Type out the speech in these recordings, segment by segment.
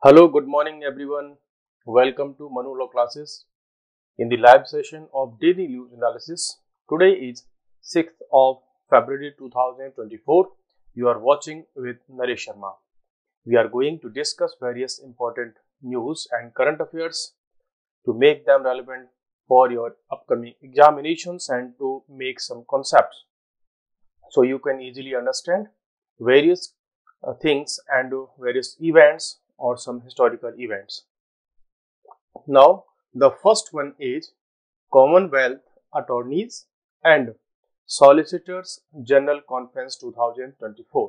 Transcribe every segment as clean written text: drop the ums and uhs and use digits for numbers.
Hello, good morning everyone. Welcome to Manu Law classes. In the live session of daily news analysis, today is 6th of February 2024. You are watching with Naresh Sharma. We are going to discuss various important news and current affairs to make them relevant for your upcoming examinations and to make some concepts so you can easily understand various things and various events or some historical events. Now, the first one is Commonwealth Attorneys and Solicitors General Conference 2024.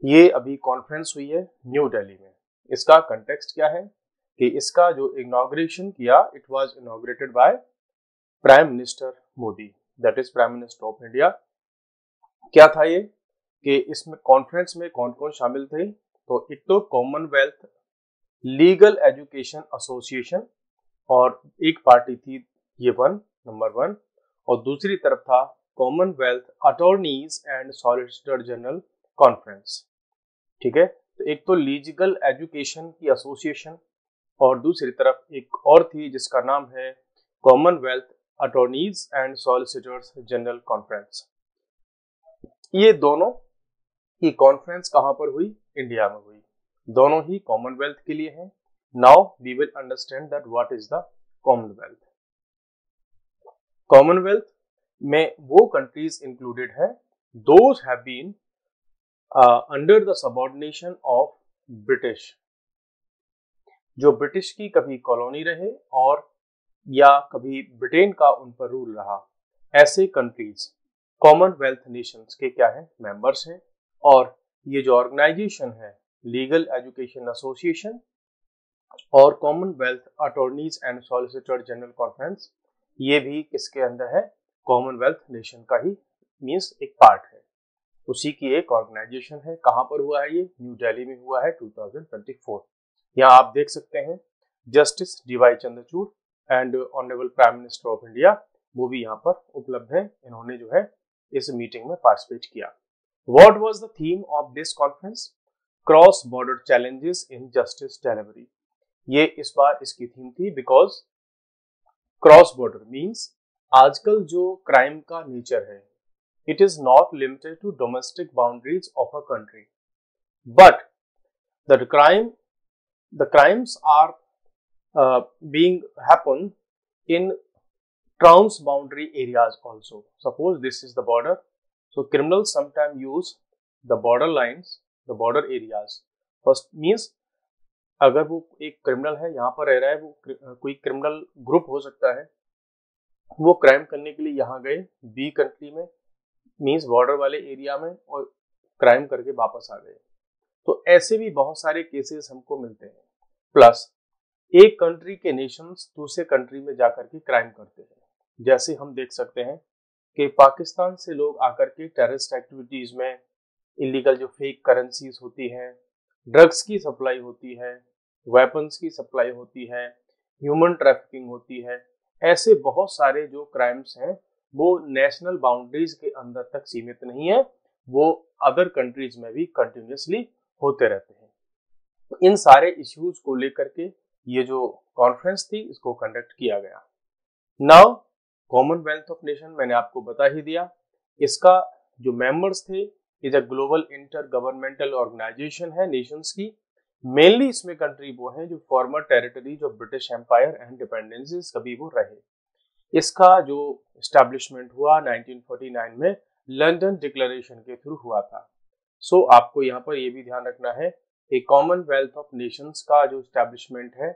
ये अभी conference हुई है new Delhi में। इसका context क्या है कि इसका जो इनॉग्रेशन किया, it was inaugurated by prime minister Modi, that is prime minister of India. क्या था ये कि इसमें कॉन्फ्रेंस में कौन कौन शामिल थे? तो एक तो कॉमनवेल्थ लीगल एजुकेशन एसोसिएशन और एक पार्टी थी ये नंबर वन, और दूसरी तरफ था Commonwealth attorneys and solicitor general conference. ठीक है, तो एक तो लीगल एजुकेशन की एसोसिएशन और दूसरी तरफ एक और थी जिसका नाम है Commonwealth attorneys and solicitors general conference. ये दोनों की कॉन्फ्रेंस कहां पर हुई? इंडिया में हुई। दोनों ही कॉमनवेल्थ के लिए हैं। Now we will understand that what is the Commonwealth. Commonwealth में वो कंट्रीज इंक्लूडेड हैं those have been under the subordination of British, जो ब्रिटिश की कभी कॉलोनी रहे और या कभी ब्रिटेन का उन पर रूल रहा, ऐसे कंट्रीज कॉमनवेल्थ नेशंस के क्या है? मेंबर्स हैं। और ये जो ऑर्गेनाइजेशन है लीगल एजुकेशन एसोसिएशन और Commonwealth attorneys and solicitor general conference, ये भी किसके अंदर है? कॉमनवेल्थ नेशन का ही मींस एक पार्ट है, उसी की एक ऑर्गेनाइजेशन है। कहां पर हुआ है ये? न्यू दिल्ली में हुआ है 2024। यहाँ आप देख सकते हैं justice DY Chandrachud and honourable prime minister of India, वो भी यहाँ पर उपलब्ध है। इन्होंने जो है इस मीटिंग में पार्टिसिपेट किया। What was the theme of this conference? Cross border challenges in justice delivery. ये इस बार इसकी थीम थी बिकॉज क्रॉस बॉर्डर मीन्स आजकल जो क्राइम का नेचर है, it is not limited to domestic boundaries of a country, but the crimes are being happen in transboundary areas also. Suppose this is the border, so criminals sometimes use the border lines, the border areas. First means अगर वो एक criminal है यहाँ पर रह रहा है, वो कोई क्रिमिनल ग्रुप हो सकता है, वो क्राइम करने के लिए यहाँ गए बी कंट्री में मींस बॉर्डर वाले एरिया में और क्राइम करके वापस आ गए। तो ऐसे भी बहुत सारे केसेस हमको मिलते हैं। प्लस एक कंट्री के नेशंस दूसरे कंट्री में जाकर के क्राइम करते हैं। जैसे हम देख सकते हैं कि पाकिस्तान से लोग आकर के टेररिस्ट एक्टिविटीज में इलीगल जो फेक करेंसीज होती हैं, ड्रग्स की सप्लाई होती है, वेपन्स की सप्लाई होती है, ह्यूमन ट्रैफिकिंग होती है, ऐसे बहुत सारे जो क्राइम्स हैं वो नेशनल बाउंड्रीज के अंदर तक सीमित नहीं है, वो अदर कंट्रीज में भी कंटिन्यूसली होते रहते हैं। तो इन सारे इश्यूज को लेकर के ये जो कॉन्फ्रेंस थी इसको कंडक्ट किया गया। नाउ कॉमनवेल्थ ऑफ नेशन मैंने आपको बता ही दिया, इसका जो मेंबर्स थे is a global intergovernmental organisation है नेशंस की। मेनली इसमें कंट्री वो हैं जो former territories of British empire and dependencies कभी वो रहे। इसका जो एस्टैब्लिशमेंट हुआ 1949 में लंदन डिक्लेरेशन के थ्रू हुआ था। सो आपको यहाँ पर ये भी ध्यान रखना है कि कॉमनवेल्थ ऑफ नेशंस का जो एस्टैब्लिशमेंट है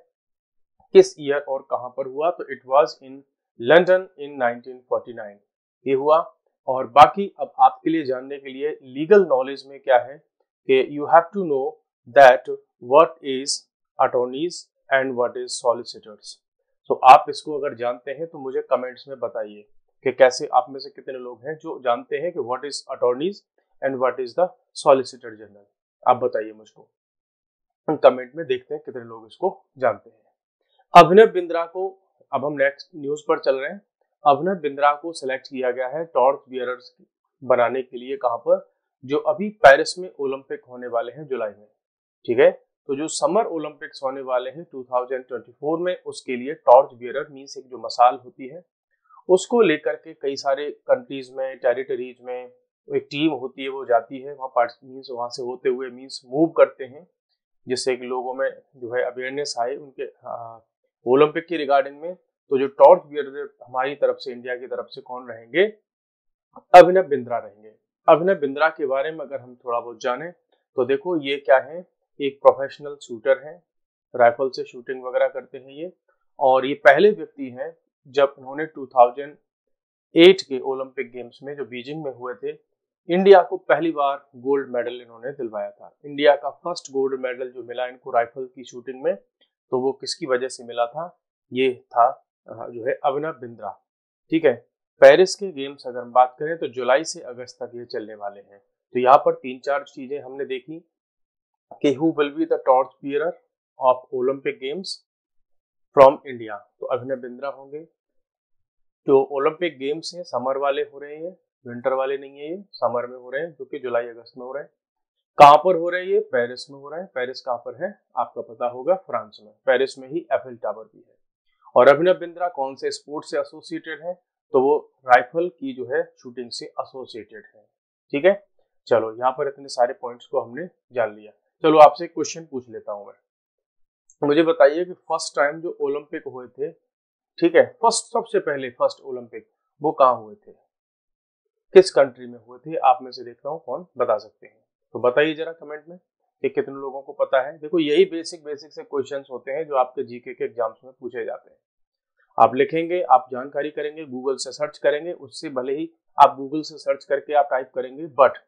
किस ईयर और कहां पर हुआ, तो इट वाज इन लंदन इन 1949 ये हुआ। और बाकी अब आपके लिए जानने के लिए लीगल नॉलेज में क्या है कि you have to know that what is attorneys and what is solicitors. तो आप इसको अगर जानते हैं तो मुझे कमेंट्स में बताइए कि कैसे, आप में से कितने लोग हैं जो जानते हैं कि what is attorneys and what is the solicitor general. आप बताइए मुझको कमेंट में, देखते हैं कितने लोग इसको जानते हैं। अभिनव बिंद्रा को, अब हम नेक्स्ट न्यूज पर चल रहे हैं। अभिनव बिंद्रा को सिलेक्ट किया गया है टॉर्च बियरर्स बनाने के लिए। कहां पर? जो अभी पेरिस में ओलंपिक होने वाले हैं जुलाई में। ठीक है, तो जो समर ओलंपिक्स होने वाले हैं 2024 में, उसके लिए टॉर्च बियरर मीन्स एक जो मसाल होती है उसको लेकर के कई सारे कंट्रीज में, टेरिटरीज में एक टीम होती है, वो जाती है वहाँ मीन्स वहाँ से होते हुए मीन्स मूव करते हैं, जिससे कि लोगों में जो है अवेयरनेस आए उनके ओलंपिक की रिगार्डिंग में। तो जो टॉर्च बियरर हमारी तरफ से, इंडिया की तरफ से कौन रहेंगे? अभिनव बिंद्रा रहेंगे। अभिनव बिंद्रा के बारे में अगर हम थोड़ा बहुत जाने तो देखो ये क्या है, एक प्रोफेशनल शूटर है, राइफल से शूटिंग वगैरह करते हैं ये, और ये पहले व्यक्ति हैं जब इन्होंने 2008 के ओलंपिक गेम्स में जो बीजिंग में हुए थे, इंडिया को पहली बार गोल्ड मेडल इन्होंने दिलवाया था। इंडिया का फर्स्ट गोल्ड मेडल जो मिला इनको राइफल की शूटिंग में, तो वो किसकी वजह से मिला था? ये था जो है अभिनव बिंद्रा। ठीक है, पेरिस के गेम्स अगर हम बात करें तो जुलाई से अगस्त तक ये चलने वाले हैं। तो यहाँ पर 3-4 चीजें हमने देखी कि who will be the torch bearer of Olympic games from India, तो अभिनव बिंद्रा होंगे। जो ओलंपिक गेम्स हैं समर वाले हो रहे हैं, विंटर वाले नहीं है, ये समर में हो रहे हैं जो कि जुलाई अगस्त में हो रहे हैं। कहाँ पर हो रहे हैं? ये पेरिस में हो रहा है। पेरिस कहाँ पर है आपका पता होगा, फ्रांस में। पेरिस में ही एफिल टावर भी है। और अभिनव बिंद्रा कौन से स्पोर्ट से एसोसिएटेड है? तो वो राइफल की जो है शूटिंग से एसोसिएटेड है। ठीक है, चलो यहाँ पर इतने सारे पॉइंट्स को हमने जान लिया। चलो आपसे एक क्वेश्चन पूछ लेता हूँ मैं। मुझे बताइए कि फर्स्ट टाइम जो ओलंपिक हुए थे, ठीक है, सबसे पहले फर्स्ट ओलंपिक वो कहाँ हुए थे, किस कंट्री में हुए थे? आप में से देखता हूँ कौन बता सकते हैं, तो बताइए जरा कमेंट में कि कितने लोगों को पता है। देखो यही बेसिक से क्वेश्चंस होते हैं जो आपके जीके के एग्जाम्स में पूछे जाते हैं। आप लिखेंगे, आप जानकारी करेंगे, गूगल से सर्च करेंगे, उससे भले ही आप गूगल से सर्च करके आप टाइप करेंगे, बट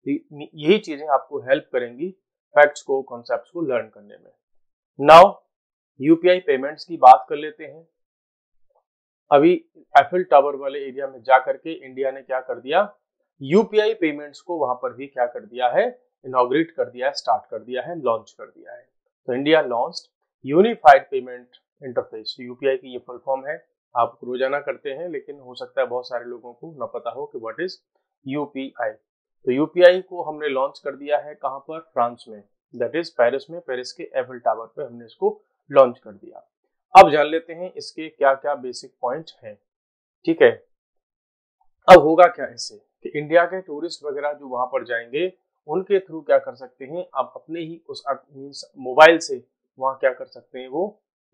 यही चीजें आपको हेल्प करेंगी फैक्ट्स को, कॉन्सेप्ट्स को लर्न करने में। नाउ यूपीआई पेमेंट्स की बात कर लेते हैं। अभी एफिल टावर वाले एरिया में जाकर के इंडिया ने क्या कर दिया, यूपीआई पेमेंट्स को वहां पर भी क्या कर दिया है, इनॉग्रेट कर दिया है, स्टार्ट कर दिया है, लॉन्च कर दिया है। तो India launched unified payment interface. UPI की ये फुल फॉर्म है, आप रोजाना करते हैं लेकिन हो सकता है बहुत सारे लोगों को न पता हो कि व्हाट इज यूपीआई। तो यूपीआई को हमने लॉन्च कर दिया है कहां पर? फ्रांस में, दैट इज पेरिस में। पेरिस के एफिल टावर पे हमने इसको लॉन्च कर दिया। अब जान लेते हैं इसके क्या क्या बेसिक पॉइंट हैं। ठीक है, अब होगा क्या इससे कि इंडिया के टूरिस्ट वगैरह जो वहां पर जाएंगे उनके थ्रू क्या कर सकते हैं, आप अपने ही उस मोबाइल से वहां क्या कर सकते हैं, वो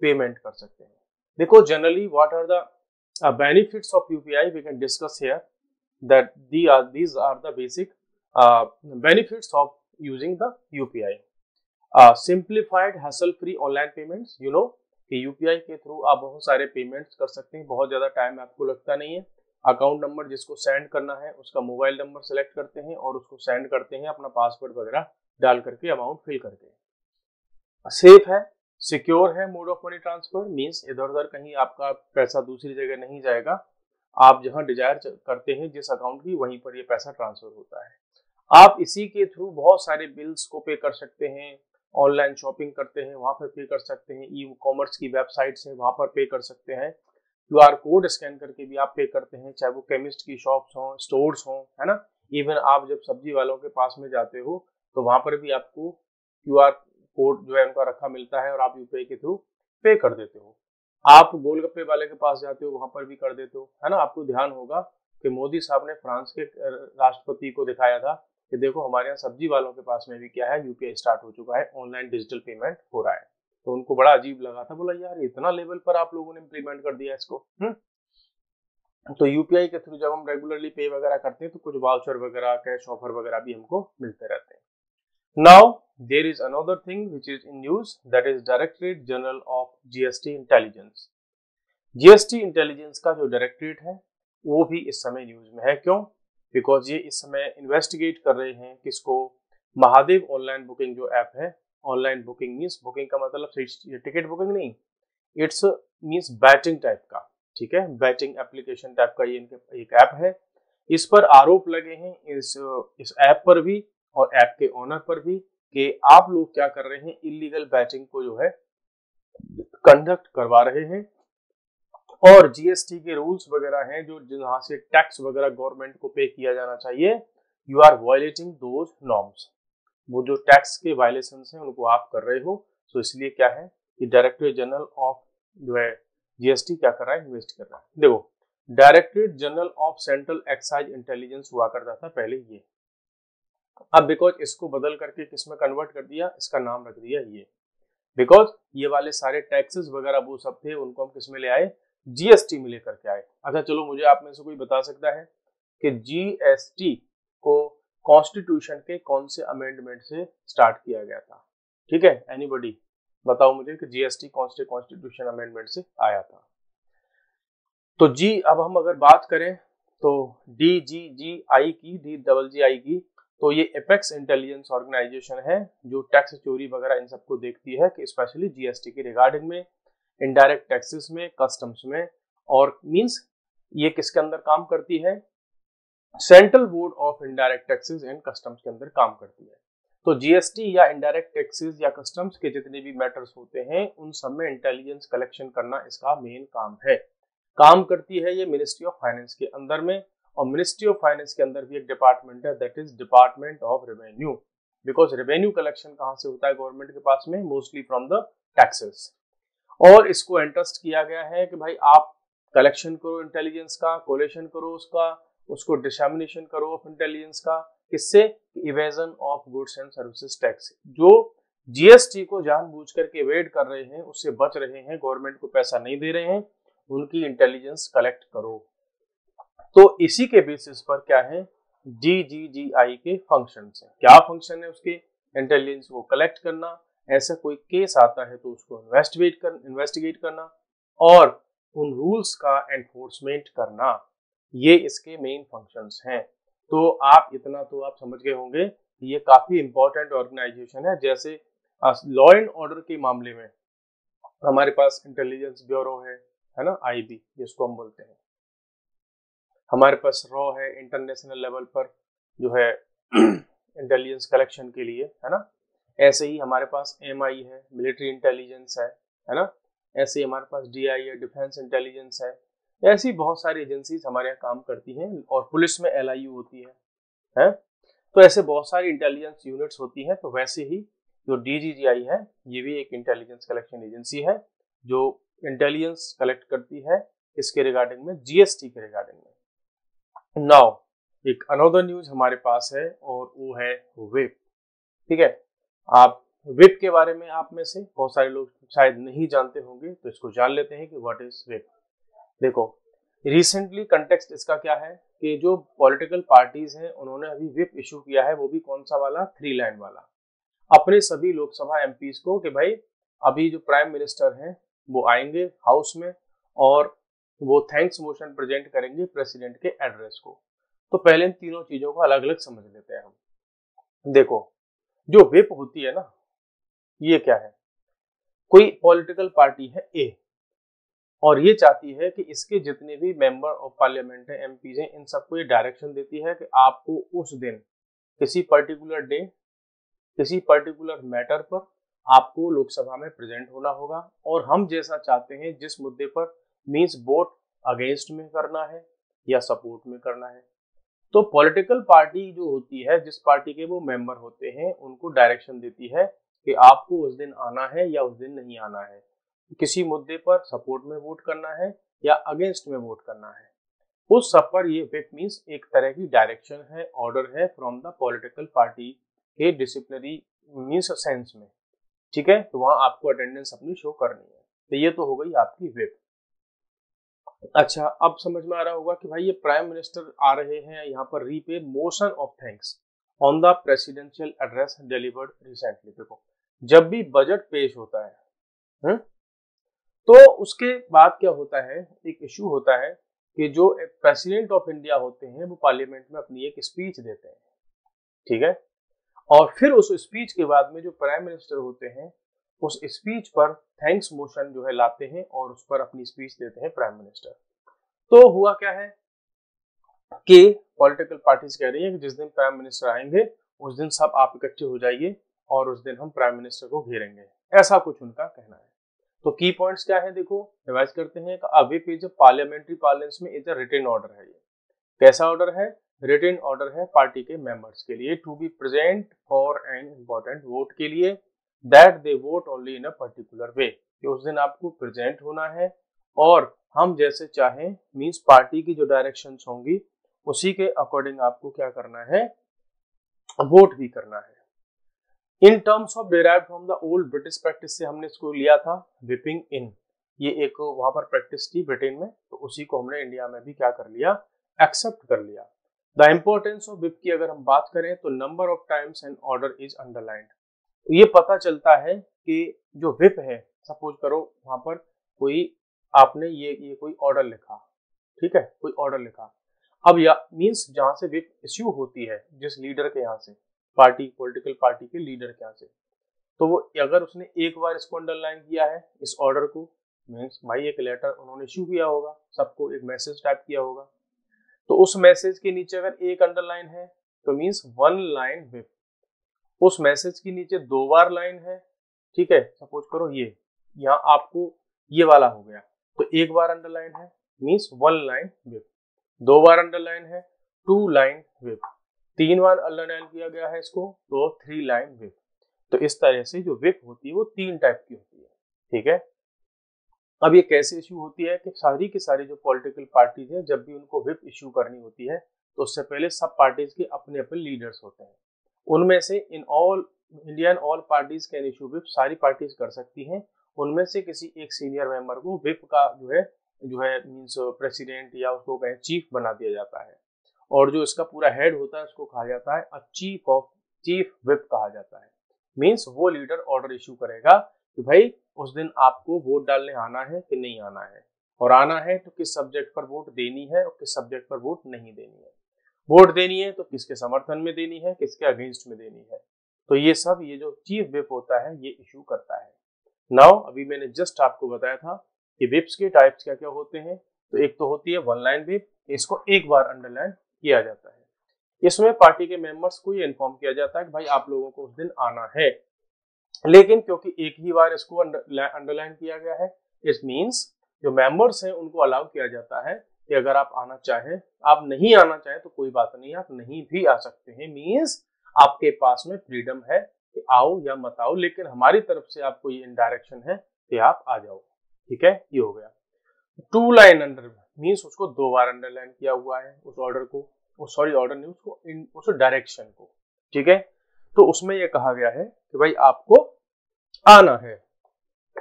पेमेंट कर सकते हैं। देखो generally what are the benefits of UPI, we can discuss here that these are the basic benefits of using the UPI. Simplified hassle free online payments, you know कि यूपीआई के थ्रू आप बहुत सारे payments कर सकते हैं, बहुत ज्यादा टाइम आपको लगता नहीं है। अकाउंट नंबर जिसको सेंड करना है उसका मोबाइल नंबर सेलेक्ट करते हैं और उसको सेंड करते हैं अपना पासवर्ड वगैरह डाल करके, अमाउंट फिल करके। सेफ है, सिक्योर है mode of money transfer, means इधर उधर कहीं आपका पैसा दूसरी जगह नहीं जाएगा, आप जहां डिजायर करते हैं जिस अकाउंट की वहीं पर ये पैसा ट्रांसफर होता है। आप इसी के थ्रू बहुत सारे बिल्स को पे कर सकते हैं, ऑनलाइन शॉपिंग करते हैं वहां पर पे कर सकते हैं, ई कॉमर्स की वेबसाइट्स हैं वहां पर पे कर सकते हैं, क्यूआर कोड स्कैन करके भी आप पे करते हैं, चाहे वो केमिस्ट की शॉप्स हों, स्टोर्स हों, है ना। इवन आप जब सब्जी वालों के पास में जाते हो तो वहां पर भी आपको क्यूआर कोड जो है उनका रखा मिलता है और आप यूपीआई के थ्रू पे कर देते हो। आप गोलगप्पे वाले के पास जाते हो वहां पर भी कर देते हो, है ना। आपको ध्यान होगा कि मोदी साहब ने फ्रांस के राष्ट्रपति को दिखाया था कि देखो हमारे यहाँ सब्जी वालों के पास में भी क्या है, यूपीआई स्टार्ट हो चुका है, ऑनलाइन डिजिटल पेमेंट हो रहा है। तो उनको बड़ा अजीब लगा था, बोला यार इतना लेवल पर आप लोगों ने इम्प्लीमेंट कर दिया इसको। तो यूपीआई के थ्रू जब हम रेगुलरली पे वगैरह करते हैं तो कुछ वाउचर वगैरह, कैश ऑफर वगैरह भी हमको मिलते रहते हैं। Now there is another thing which is in use, that is Directorate General of GST Intelligence. GST intelligence का जो डायरेक्टरेट है वो भी इस समय न्यूज में है। क्यों? बिकॉज ये इस समय इन्वेस्टिगेट कर रहे हैं किसको, महादेव ऑनलाइन बुकिंग जो ऐप है। ऑनलाइन बुकिंग मीन्स, बुकिंग का मतलब टिकट बुकिंग नहीं, इट्स मीन्स बैटिंग टाइप का, ठीक है, बैटिंग एप्लीकेशन टाइप का ये एक ऐप है। इस पर आरोप लगे हैं इस ऐप पर भी और ऐप के ओनर पर भी कि आप लोग क्या कर रहे हैं, इलीगल बैटिंग को जो है कंडक्ट करवा रहे हैं और जीएसटी के रूल्स वगैरह हैं जो जहां से टैक्स वगैरह गवर्नमेंट को पे किया जाना चाहिए, you are violating those norms. वो जो टैक्स के वायलेशन हैं उनको आप कर रहे हो। तो इसलिए क्या है कि डायरेक्टरेट जनरल ऑफ जो है जीएसटी क्या कर रहा है, इन्वेस्ट कर रहा है। देखो directorate general of central excise intelligence हुआ करता था पहले ये, अब बिकॉज इसको बदल करके किसमें कन्वर्ट कर दिया, इसका नाम रख दिया ये, बिकॉज ये वाले सारे टैक्सेस वगैरह वो सब थे उनको हम किसमें ले आए, जीएसटी में लेकर के आए। अच्छा चलो मुझे आप में से कोई बता सकता है कि जीएसटी को कॉन्स्टिट्यूशन के कौन से अमेंडमेंट से स्टार्ट किया गया था? ठीक है, एनीबॉडी बताओ मुझे कि जीएसटी कौन से कॉन्स्टिट्यूशन अमेंडमेंट से आया था? तो जी अब हम अगर बात करें तो DGGI की, DGGI की, तो ये एपेक्स इंटेलिजेंस ऑर्गेनाइजेशन है जो टैक्स चोरी वगैरह इन सबको देखती है कि स्पेशली जीएसटी के रिगार्डिंग में, इनडायरेक्ट टैक्सेस में, कस्टम्स में, और मींस ये किसके अंदर काम करती है, central board of indirect taxes and customs के अंदर काम करती है। तो जीएसटी या इनडायरेक्ट टैक्सेस या कस्टम्स के जितने भी मैटर्स होते हैं उन सब में इंटेलिजेंस कलेक्शन करना इसका मेन काम है। काम करती है ये मिनिस्ट्री ऑफ फाइनेंस के अंदर में, और मिनिस्ट्री ऑफ फाइनेंस के अंदर भी एक डिपार्टमेंट है that is department of revenue, because revenue collection कहां से होता है गवर्नमेंट के पास में, मोस्टली फ्रॉम द टैक्सेस। और इसको एंट्रस्ट किया गया है कि भाई आप कलेक्शन करो इंटेलिजेंस का, कोलेशन करो उसका, उसको डिसएमिनेशन करो ऑफ इंटेलिजेंस का, किससे, evasion of goods and services tax. जो जीएसटी को जानबूझ करके एवेड कर रहे हैं, उससे बच रहे हैं, गवर्नमेंट को पैसा नहीं दे रहे हैं, उनकी इंटेलिजेंस कलेक्ट करो। तो इसी के बेसिस पर क्या है, DGGI के फंक्शंस हैं। क्या फंक्शन है उसके, इंटेलिजेंस को कलेक्ट करना, ऐसा कोई केस आता है तो उसको इन्वेस्टिगेट करना, और उन रूल्स का एनफोर्समेंट करना, ये इसके मेन फंक्शंस हैं। तो आप इतना तो आप समझ गए होंगे ये काफी इंपॉर्टेंट ऑर्गेनाइजेशन है। जैसे लॉ एंड ऑर्डर के मामले में हमारे पास इंटेलिजेंस ब्यूरो है ना, IB जिसको हम बोलते हैं, हमारे पास रॉ है इंटरनेशनल लेवल पर जो है इंटेलिजेंस कलेक्शन के लिए, है ना। ऐसे ही हमारे पास MI है, मिलिट्री इंटेलिजेंस है ना। ऐसे ही हमारे पास DI है, डिफेंस इंटेलिजेंस है। ऐसी बहुत सारी एजेंसीज हमारे यहाँ काम करती हैं, और पुलिस में LIU होती है। तो ऐसे बहुत सारी इंटेलिजेंस यूनिट्स होती हैं। तो वैसे ही जो DGGI है ये भी एक इंटेलिजेंस कलेक्शन एजेंसी है जो इंटेलिजेंस कलेक्ट करती है इसके रिगार्डिंग में, जीएसटी के रिगार्डिंग में। नाउ एक अनदर न्यूज हमारे पास है और वो है विप। ठीक है, आप विप के बारे में आप में से बहुत सारे लोग शायद नहीं जानते होंगे, तो इसको जान लेते हैं कि व्हाट इज विप। देखो रिसेंटली कंटेक्स्ट इसका क्या है कि जो पॉलिटिकल पार्टीज हैं उन्होंने अभी विप इशू किया है, वो भी कौन सा वाला, 3 लाइन वाला, अपने सभी लोकसभा MPs को कि भाई अभी जो प्राइम मिनिस्टर हैं वो आएंगे हाउस में और वो थैंक्स मोशन प्रेजेंट करेंगे प्रेसिडेंट के एड्रेस को। तो पहले इन तीनों चीजों को अलग अलग समझ लेते हैं हम। देखो जो विप होती है ना, ये क्या है, कोई पॉलिटिकल पार्टी है A और ये चाहती है कि इसके जितने भी मेंबर ऑफ पार्लियामेंट है, MPs हैं, इन सबको ये डायरेक्शन देती है कि आपको उस दिन किसी पर्टिकुलर डे किसी पर्टिकुलर मैटर पर आपको लोकसभा में प्रेजेंट होना होगा, और हम जैसा चाहते हैं जिस मुद्दे पर, मींस वोट अगेंस्ट में करना है या सपोर्ट में करना है। तो पॉलिटिकल पार्टी जो होती है, जिस पार्टी के वो मेंबर होते हैं, उनको डायरेक्शन देती है कि आपको उस दिन आना है या उस दिन नहीं आना है, किसी मुद्दे पर सपोर्ट में वोट करना है या अगेंस्ट में वोट करना है। उस सब पर ये विप मींस एक तरह की डायरेक्शन है, ऑर्डर है फ्रॉम द पॉलिटिकल पार्टी के डिसिप्लिनरी मींस सेंस में। ठीक है, तो वहां आपको अटेंडेंस अपनी शो करनी है। तो ये तो हो गई आपकी विप। अच्छा, अब समझ में आ रहा होगा कि भाई ये प्राइम मिनिस्टर आ रहे हैं यहाँ पर repay motion of thanks on the presidential address delivered recently. देखो जब भी बजट पेश होता है तो उसके बाद क्या होता है, एक इश्यू होता है कि जो प्रेसिडेंट ऑफ इंडिया होते हैं वो पार्लियामेंट में अपनी एक स्पीच देते हैं। ठीक है, और फिर उस स्पीच के बाद में जो प्राइम मिनिस्टर होते हैं उस स्पीच पर थैंक्स मोशन जो है लाते हैं और उस पर अपनी स्पीच देते हैं प्राइम मिनिस्टर। तो हुआ क्या है कि पॉलिटिकल पार्टीज कह रही है कि जिस दिन प्राइम मिनिस्टर आएंगे उस दिन सब आप इकट्ठे हो जाइए और उस दिन हम प्राइम मिनिस्टर को घेरेंगे, ऐसा कुछ उनका कहना है। तो की पॉइंट्स क्या है, देखो रिवाइज करते हैं। A whip is a parliamentary parlance में इज अ रिटन ऑर्डर है। ये कैसा ऑर्डर है, रिटन ऑर्डर है पार्टी के मेंबर्स के लिए to be present for an important vote के लिए that they vote only in a particular way, कि उस दिन आपको प्रेजेंट होना है और हम जैसे चाहें मींस पार्टी की जो डायरेक्शंस होंगी उसी के अकॉर्डिंग आपको क्या करना है, वोट भी करना है। In terms of derived from the old British practice से हमने इसको लिया था विपिंग इन, ये एक वहां पर प्रैक्टिस थी ब्रिटेन में, तो उसी को हमने इंडिया में भी क्या कर लिया, एक्सेप्ट कर लिया। द इम्पोर्टेंस ऑफ विप की अगर हम बात करें तो number of times an order is underlined, तो ये पता चलता है कि जो विप है, सपोज करो वहां पर कोई आपने ये कोई ऑर्डर लिखा, ठीक है, कोई ऑर्डर लिखा, अब या मींस जहां से विप इश्यू होती है जिस लीडर के यहाँ से, पार्टी पॉलिटिकल पार्टी के लीडर के यहाँ से, तो वो अगर उसने एक बार इसको अंडरलाइन किया है इस ऑर्डर को, मीन्स भाई एक लेटर उन्होंने इश्यू किया होगा, सबको एक मैसेज टाइप किया होगा, तो उस मैसेज के नीचे अगर एक अंडरलाइन है तो मीन्स वन लाइन विप, उस मैसेज के नीचे 2 बार लाइन है, ठीक है, सपोज करो ये यहाँ आपको ये वाला हो गया, तो एक बार अंडरलाइन है मीन्स 1 लाइन विप, 2 बार अंडरलाइन है 2 लाइन विप, 3 बार अंडरलाइन किया गया है इसको तो 3 लाइन विप। तो इस तरह से जो विप होती है वो 3 टाइप की होती है, ठीक है। अब ये कैसे इश्यू होती है कि सारी की सारी जो पॉलिटिकल पार्टीज है जब भी उनको विप इश्यू करनी होती है तो उससे पहले सब पार्टीज के अपने अपने लीडर्स होते हैं, उनमें से in all Indian all parties can issue whip, सारी पार्टीज कर सकती हैं, उनमें से किसी एक सीनियर मेंबर को विप का जो है मींस प्रेसिडेंट या उसको कहें चीफ बना दिया जाता है, और जो इसका पूरा हेड होता है उसको कहा जाता है चीफ विप कहा जाता है। मींस वो लीडर ऑर्डर इशू करेगा कि भाई उस दिन आपको वोट डालने आना है कि नहीं आना है, और आना है तो किस सब्जेक्ट पर वोट देनी है और किस सब्जेक्ट पर वोट नहीं देनी है, वोट देनी है तो किसके समर्थन में देनी है, किसके अगेंस्ट में देनी है, तो ये सब ये जो चीफ विप होता है ये इशू करता है। नाउ अभी मैंने जस्ट आपको बताया था कि विप्स के टाइप्स क्या क्या होते हैं, तो एक तो होती है 1 लाइन विप, इसको एक बार अंडरलाइन किया जाता है, इसमें पार्टी के मेंबर्स को ये इन्फॉर्म किया जाता है कि भाई आप लोगों को उस दिन आना है, लेकिन क्योंकि एक ही बार इसको अंडरलाइन किया गया है, इट मींस जो मेंबर्स हैं उनको अलाउ किया जाता है कि अगर आप आना चाहें, आप नहीं आना चाहें तो कोई बात नहीं, आप नहीं भी आ सकते हैं, मींस आपके पास में फ्रीडम है कि आओ या मत आओ, लेकिन हमारी तरफ से आपको ये इनडायरेक्शन है कि आप आ जाओ, ठीक है, ये हो गया। 2 लाइन अंडर मींस उसको 2 बार अंडरलाइन किया हुआ है उस ऑर्डर को, सॉरी ऑर्डर नहीं, उसको उस डायरेक्शन को, ठीक है, तो उसमें यह कहा गया है कि भाई आपको आना है,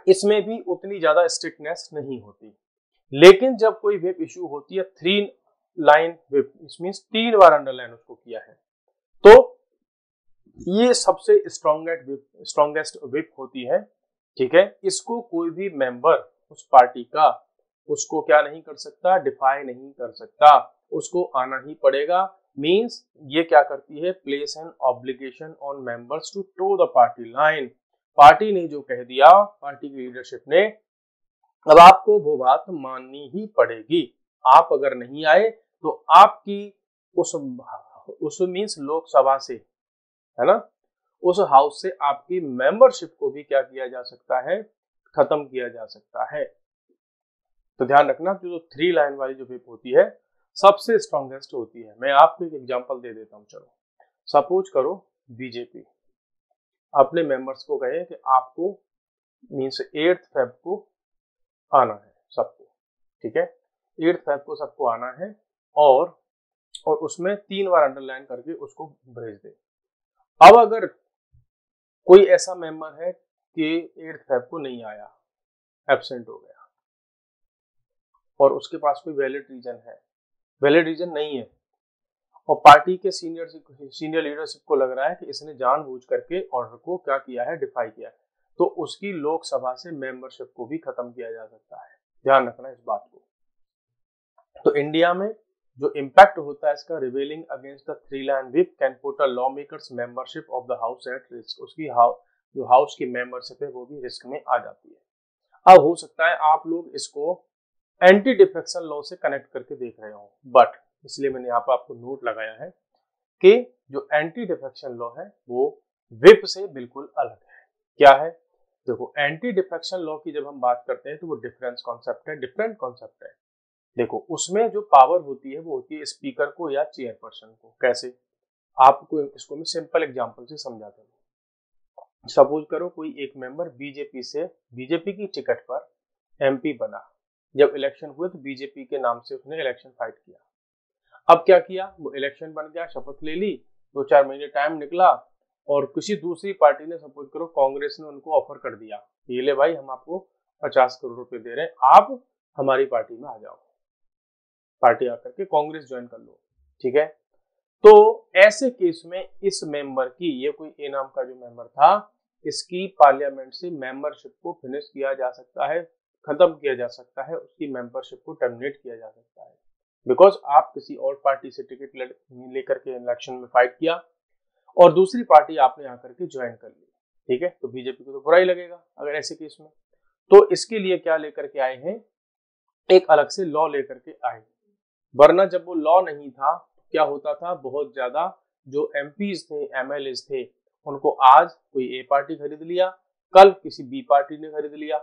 इसमें भी उतनी ज्यादा स्ट्रिक्टनेस नहीं होती, लेकिन जब कोई विप इशू होती है 3 लाइन विप, मींस 3 बार अंडरलाइन उसको किया है, तो ये सबसे स्ट्रॉन्गेस्ट विप होती है, ठीक है, इसको कोई भी मेंबर उस पार्टी का उसको क्या नहीं कर सकता, डिफाई नहीं कर सकता, उसको आना ही पड़ेगा, मींस ये क्या करती है, place an obligation on members to toe the party line, party ने जो कह दिया, पार्टी की लीडरशिप ने, अब आपको वो बात माननी ही पड़ेगी, आप अगर नहीं आए तो आपकी उस मींस लोकसभा से, है ना, उस हाउस से आपकी मेंबरशिप को भी क्या किया जा सकता है, खत्म किया जा सकता है। तो ध्यान रखना जो 3 लाइन वाली जो विप होती है सबसे स्ट्रॉन्गेस्ट होती है। मैं आपको एक एग्जांपल दे देता हूं, चलो सपोज करो बीजेपी अपने मेंबर्स को कहे कि आपको मींस 8 फेब को आना है सबको, ठीक है, 8 फेब को सबको आना है, और उसमें 3 बार अंडरलाइन करके उसको भेज दे। अब अगर कोई ऐसा मेंबर है कि 8 फेब को नहीं आया, एब्सेंट हो गया, और उसके पास कोई वैलिड रीजन नहीं है, और पार्टी के सीनियर लीडरशिप को लग रहा है कि इसने जानबूझ करके ऑर्डर को क्या किया है, डिफाई किया है, तो उसकी लोकसभा से मेंबरशिप को भी खत्म किया जा सकता है, ध्यान रखना इस बात को। तो इंडिया में जो इम्पैक्ट होता है इसका, revealing against the 3 line whip can put a law makers membership of the house at risk, उसकी जो हाउस की मेंबरशिप है वो भी रिस्क में आ जाती है। अब हो सकता है आप लोग इसको एंटी डिफेक्शन लॉ से कनेक्ट करके देख रहे हो, बट इसलिए मैंने यहाँ पर आपको नोट लगाया है कि जो एंटी डिफेक्शन लॉ है वो विप से बिल्कुल अलग है। क्या है, देखो एंटी डिफेक्शन लॉ की जब हम बात करते हैं तो वो डिफरेंट कॉन्सेप्ट है, देखो उसमें जो पावर होती है वो होती है स्पीकर को या चेयरपर्सन को। कैसे, आपको इसको मैं सिंपल एग्जांपल से समझाता हूँ। सपोज करो कोई एक मेंबर बीजेपी की टिकट पर एमपी बना, जब इलेक्शन हुए तो बीजेपी के नाम से उसने इलेक्शन फाइट किया। अब क्या किया, वो इलेक्शन बन गया, शपथ ले ली, 2-4 महीने टाइम निकला और किसी दूसरी पार्टी ने, सपोज करो कांग्रेस ने उनको ऑफर कर दिया, ये ले भाई हम आपको 50 करोड़ रुपए दे रहे हैं, आप हमारी पार्टी में आ जाओ, पार्टी आकर के कांग्रेस ज्वाइन कर लो। ठीक है, तो ऐसे केस में इस मेंबर की, ये कोई ए नाम का जो मेंबर था, इसकी पार्लियामेंट से मेंबरशिप को फिनिश किया जा सकता है, खत्म किया जा सकता है, उसकी मेंबरशिप को टर्मिनेट किया जा सकता है। बिकॉज आप किसी और पार्टी से टिकट लेकर के इलेक्शन में फाइट किया और दूसरी पार्टी आपने आकर के ज्वाइन कर ली। ठीक है, तो बीजेपी को तो बुरा ही लगेगा अगर ऐसे केस में। तो इसके लिए क्या लेकर के आए हैं, एक अलग से लॉ लेकर के आए। वरना जब वो लॉ नहीं था क्या होता था, बहुत ज्यादा जो एमपीज थे, एमएलएज थे, उनको आज कोई ए पार्टी खरीद लिया, कल किसी बी पार्टी ने खरीद लिया,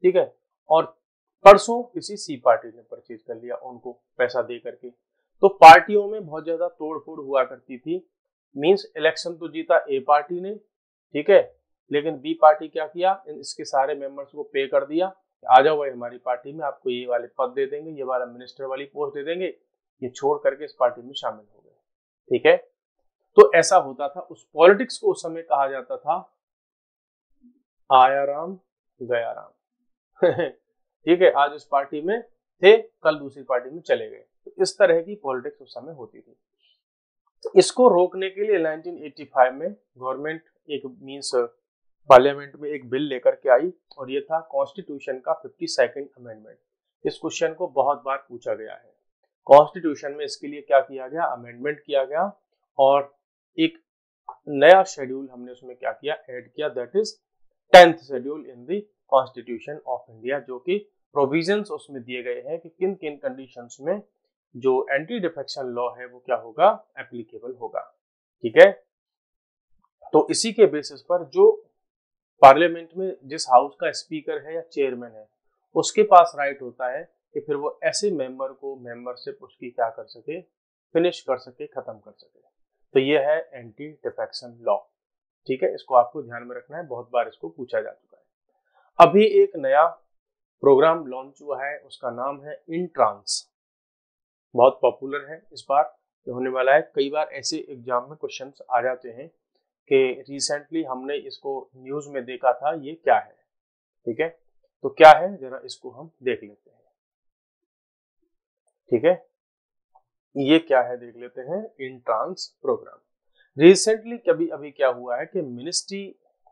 ठीक है, और परसों किसी सी पार्टी ने परचेज कर लिया उनको पैसा दे करके। तो पार्टियों में बहुत ज्यादा तोड़ फोड़ हुआ करती थी। मींस इलेक्शन तो जीता ए पार्टी ने, ठीक है, लेकिन बी पार्टी क्या किया, इसके सारे मेंबर्स को पे कर दिया, आ जाओ भाई हमारी पार्टी में, आपको ये वाले पद दे देंगे, ये वाला मिनिस्टर वाली पोस्ट दे देंगे, ये छोड़ करके इस पार्टी में शामिल हो गए। ठीक है, तो ऐसा होता था। उस पॉलिटिक्स को उस समय कहा जाता था आया राम गया राम। ठीक है, आज उस पार्टी में थे, कल दूसरी पार्टी में चले गए। तो इस तरह की पॉलिटिक्स उस समय होती थी। इसको रोकने के लिए 1985 में गवर्नमेंट एक मींस पार्लियामेंट में एक बिल लेकर के आई और ये था कॉन्स्टिट्यूशन का 52nd अमेंडमेंट। इस क्वेश्चन को बहुत बार पूछा गया है। कॉन्स्टिट्यूशन में इसके लिए क्या किया गया, अमेंडमेंट किया गया और एक नया शेड्यूल हमने उसमें क्या किया, ऐड किया, that is 10th schedule in the constitution of India, जो कि प्रोविजंस उसमें दिए गए हैं कि किन किन कंडीशंस में जो एंटी डिफेक्शन लॉ है वो क्या होगा, एप्लीकेबल होगा। ठीक है, तो इसी के बेसिस पर जो पार्लियामेंट में जिस हाउस का स्पीकर है या चेयरमैन है, उसके पास राइट होता है कि फिर वो ऐसे मेंबर को मेंबरशिप उसकी क्या कर सके, फिनिश कर सके, खत्म कर सके। तो ये है एंटी डिफेक्शन लॉ। ठीक है, इसको आपको ध्यान में रखना है, बहुत बार इसको पूछा जा चुका है। अभी एक नया प्रोग्राम लॉन्च हुआ है, उसका नाम है इंट्रांस, बहुत पॉपुलर है, इस बार होने वाला है। कई बार ऐसे एग्जाम में क्वेश्चंस आ जाते हैं कि रिसेंटली हमने इसको न्यूज में देखा था, ये क्या है। ठीक है, तो क्या है जरा इसको हम देख लेते हैं। ठीक है, ये क्या है देख लेते हैं, इंट्रांस प्रोग्राम। रिसेंटली कभी अभी क्या हुआ है कि मिनिस्ट्री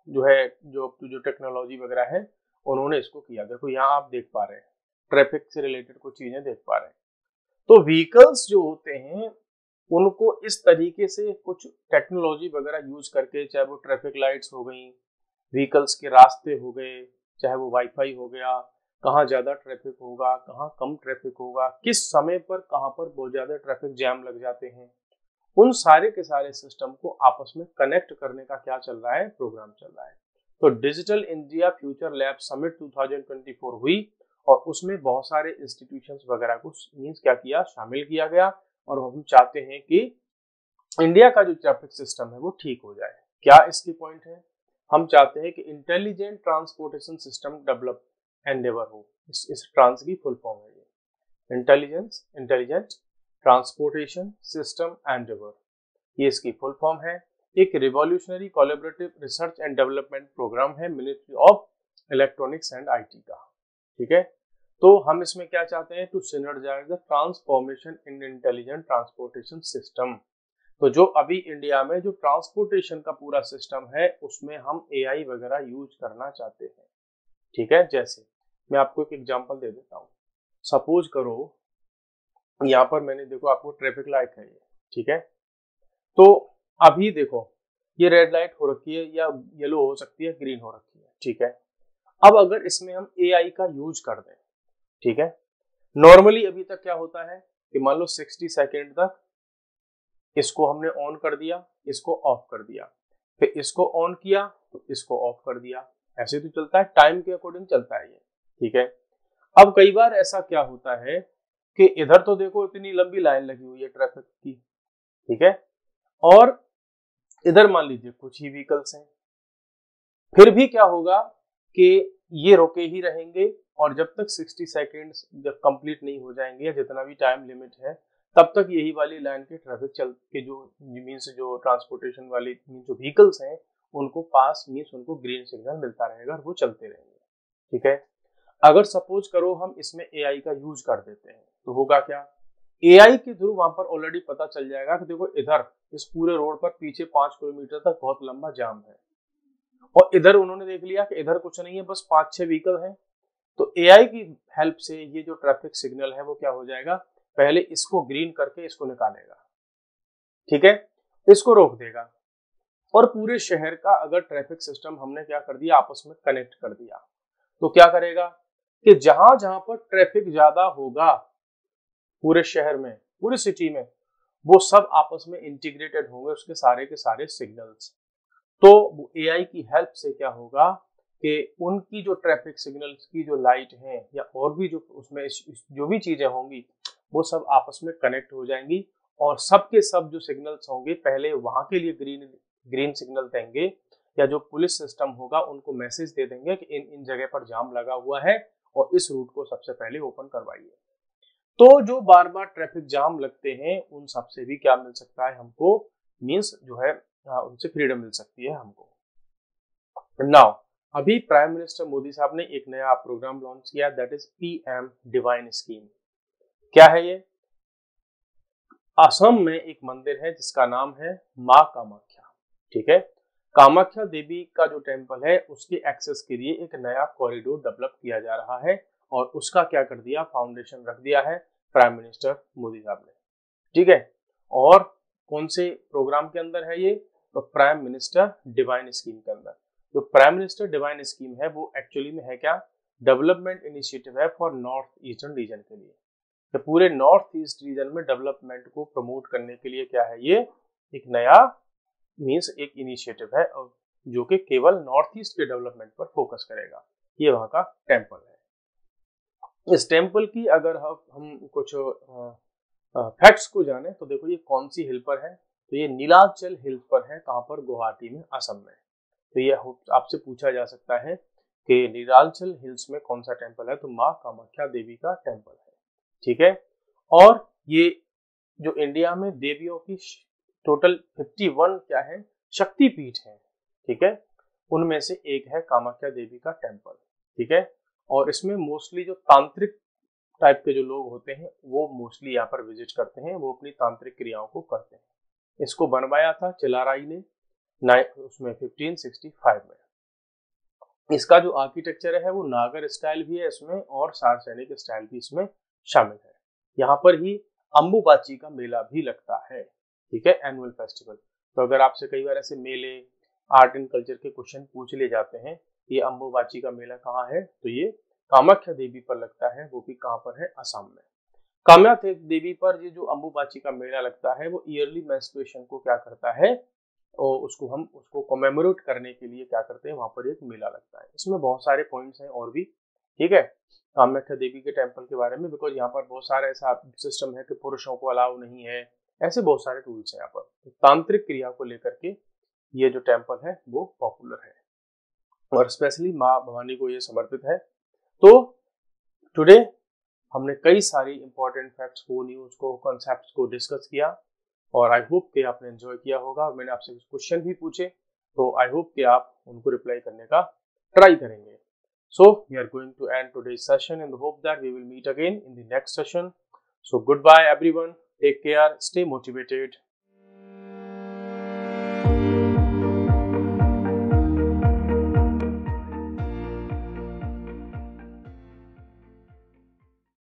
जो है, जो टेक्नोलॉजी वगैरह है, उन्होंने इसको किया। देखो यहाँ आप देख पा रहे हैं, ट्रैफिक से रिलेटेड कुछ चीजें देख पा रहे हैं। तो व्हीकल्स जो होते हैं उनको इस तरीके से कुछ टेक्नोलॉजी वगैरह यूज करके, चाहे वो ट्रैफिक लाइट्स हो गई, व्हीकल्स के रास्ते हो गए, चाहे वो वाईफाई हो गया, कहाँ ज्यादा ट्रैफिक होगा, कहाँ कम ट्रैफिक होगा, किस समय पर कहाँ पर बहुत ज्यादा ट्रैफिक जैम लग जाते हैं, उन सारे के सारे सिस्टम को आपस में कनेक्ट करने का क्या चल रहा है, प्रोग्राम चल रहा है। तो digital India future lab summit 2024 हुई और उसमें बहुत सारे इंस्टीट्यूशंस वगैरह को मींस क्या किया, शामिल किया गया। और हम चाहते हैं कि इंडिया का जो ट्रैफिक सिस्टम है वो ठीक हो जाए। क्या इसकी पॉइंट है, हम चाहते हैं कि intelligent transportation system develop Endeavour हो। इस ट्रांस की फुल फॉर्म है ये, इंटेलिजेंट ट्रांसपोर्टेशन सिस्टम एंडेवर, ये इसकी फुल फॉर्म है। एक revolutionary collaborative research and development programme है ministry of electronics and IT का। ठीक है, तो हम इसमें क्या चाहते हैं, to synergise the transformation in intelligent transportation system. तो जो अभी इंडिया में जो ट्रांसपोर्टेशन का पूरा सिस्टम है उसमें हम एआई वगैरह यूज करना चाहते हैं। ठीक है, जैसे मैं आपको एक एग्जांपल दे देता हूँ। सपोज करो यहाँ पर मैंने, देखो आपको ट्रैफिक लाइट है ये, ठीक है, तो अभी देखो ये रेड लाइट हो रखी है या येलो हो सकती है, ग्रीन हो रखी है। ठीक है, अब अगर इसमें हम एआई का यूज कर दें, ठीक है, नॉर्मली अभी तक क्या होता है कि मान लो 60 सेकेंड तक इसको हमने ऑन कर दिया, इसको ऑफ कर दिया, फिर इसको ऑन किया तो इसको ऑफ कर दिया, ऐसे तो चलता है, टाइम के अकॉर्डिंग चलता है ये। ठीक है, अब कई बार ऐसा क्या होता है कि इधर तो देखो इतनी लंबी लाइन लगी हुई है ट्रैफिक की, ठीक है, और इधर मान लीजिए कुछ ही व्हीकल्स हैं, फिर भी क्या होगा कि ये रुके ही रहेंगे और जब तक 60 सेकेंड्स जब कंप्लीट नहीं हो जाएंगे या जितना भी टाइम लिमिट है तब तक यही वाली लाइन के ट्रैफिक चल के जो मीन्स जो ट्रांसपोर्टेशन वाली जो व्हीकल्स हैं उनको पास मीन्स उनको ग्रीन सिग्नल मिलता रहेगा और वो चलते रहेंगे, ठीक है। अगर सपोज करो हम इसमें एआई का यूज कर देते हैं तो होगा क्या, एआई के थ्रू वहां पर ऑलरेडी पता चल जाएगा कि देखो इधर इस पूरे रोड पर पीछे 5 किलोमीटर तक बहुत लंबा जाम है और इधर उन्होंने देख लिया कि इधर कुछ नहीं है, बस 5-6 व्हीकल हैं, तो एआई की हेल्प से ये जो ट्रैफिक सिग्नल है वो क्या हो जाएगा, पहले इसको ग्रीन करके इसको निकालेगा, ठीक है, इसको रोक देगा और पूरे शहर का अगर ट्रैफिक सिस्टम हमने क्या कर दिया आपस में कनेक्ट कर दिया तो क्या करेगा कि जहां जहां पर ट्रैफिक ज्यादा होगा पूरे शहर में पूरी सिटी में वो सब आपस में इंटीग्रेटेड होंगे उसके सारे के सारे सिग्नल्स। तो एआई की हेल्प से क्या होगा कि उनकी जो ट्रैफिक सिग्नल्स की जो लाइट है या और भी जो उसमें जो भी चीजें होंगी वो सब आपस में कनेक्ट हो जाएंगी और सबके सब जो सिग्नल्स होंगे पहले वहां के लिए ग्रीन सिग्नल देंगे या जो पुलिस सिस्टम होगा उनको मैसेज दे देंगे कि इन इन जगह पर जाम लगा हुआ है और इस रूट को सबसे पहले ओपन करवाइए। तो जो बार बार ट्रैफिक जाम लगते हैं उन सबसे भी क्या मिल सकता है हमको, मीन्स जो है उनसे फ्रीडम मिल सकती है हमको। नाउ अभी प्राइम मिनिस्टर मोदी साहब ने एक नया प्रोग्राम लॉन्च किया that is PM divine scheme. क्या है ये, असम में एक मंदिर है जिसका नाम है माँ कामाख्या, ठीक है, कामाख्या देवी का जो टेम्पल है उसके एक्सेस के लिए एक नया कॉरिडोर डेवलप किया जा रहा है और उसका क्या कर दिया फाउंडेशन रख दिया है प्राइम मिनिस्टर मोदी साहब ने, ठीक है। और कौन से प्रोग्राम के अंदर है ये, तो प्राइम मिनिस्टर डिवाइन स्कीम के अंदर। जो प्राइम मिनिस्टर डिवाइन स्कीम है वो एक्चुअली में है क्या, डेवलपमेंट इनिशिएटिव है फॉर नॉर्थ ईस्टर्न रीजन के लिए, तो पूरे नॉर्थ ईस्ट रीजन में डेवलपमेंट को प्रमोट करने के लिए क्या है ये एक नया मीन्स एक इनिशिएटिव है जो कि केवल नॉर्थ ईस्ट के डेवलपमेंट पर फोकस करेगा। ये वहां का टेम्पल है। इस टेम्पल की अगर हम कुछ फैक्ट्स को जाने तो देखो ये कौन सी हिल पर है, तो ये नीलाचल हिल पर है, कहां पर, गुवाहाटी में, असम में। तो ये आपसे पूछा जा सकता है कि नीलाचल हिल्स में कौन सा टेम्पल है, तो माँ कामाख्या देवी का टेम्पल है, ठीक है। और ये जो इंडिया में देवियों की टोटल 51 क्या है शक्तिपीठ है, ठीक है, उनमें से एक है कामाख्या देवी का टेम्पल, ठीक है। और इसमें मोस्टली जो तांत्रिक टाइप के जो लोग होते हैं वो मोस्टली यहाँ पर विजिट करते हैं, वो अपनी तांत्रिक क्रियाओं को करते हैं। इसको बनवाया था चिलाराई ने उसमें 1565 में। इसका जो आर्किटेक्चर है वो नागर स्टाइल भी है इसमें और सार सैनिक स्टाइल भी इसमें शामिल है। यहाँ पर ही अंबुबाची का मेला भी लगता है, ठीक है, एनुअल फेस्टिवल। तो अगर आपसे कई बार ऐसे मेले आर्ट एंड कल्चर के क्वेश्चन पूछ ले जाते हैं ये अंबुबाची का मेला कहाँ है, तो ये कामाख्या देवी पर लगता है, वो भी कहाँ पर है, असम में। कामाख्या देवी पर ये जो अंबुबाची का मेला लगता है वो ईयरली मेंस्ट्रुएशन को क्या करता है और उसको कमेमोरेट करने के लिए क्या करते हैं, वहां पर एक मेला लगता है। इसमें बहुत सारे पॉइंट्स हैं और भी, ठीक है, कामाख्या देवी के टेम्पल के बारे में, बिकॉज यहाँ पर बहुत सारा ऐसा सिस्टम है कि पुरुषों को अलाउ नहीं है, ऐसे बहुत सारे टूल्स हैं यहाँ पर। तो तांत्रिक क्रिया को लेकर के ये जो टेम्पल है वो पॉपुलर है और स्पेशली माँ भवानी को ये समर्पित है। तो टुडे हमने कई सारी इंपॉर्टेंट फैक्ट्स को, न्यूज को, कॉन्सेप्ट्स को डिस्कस किया और आई होप कि आपने एंजॉय किया होगा। मैंने आपसे कुछ क्वेश्चन भी पूछे तो आई होप कि आप उनको रिप्लाई करने का ट्राई करेंगे। So we are going to end today's session in the hope that we will meet again in the next session. So goodbye everyone, take care, stay motivated.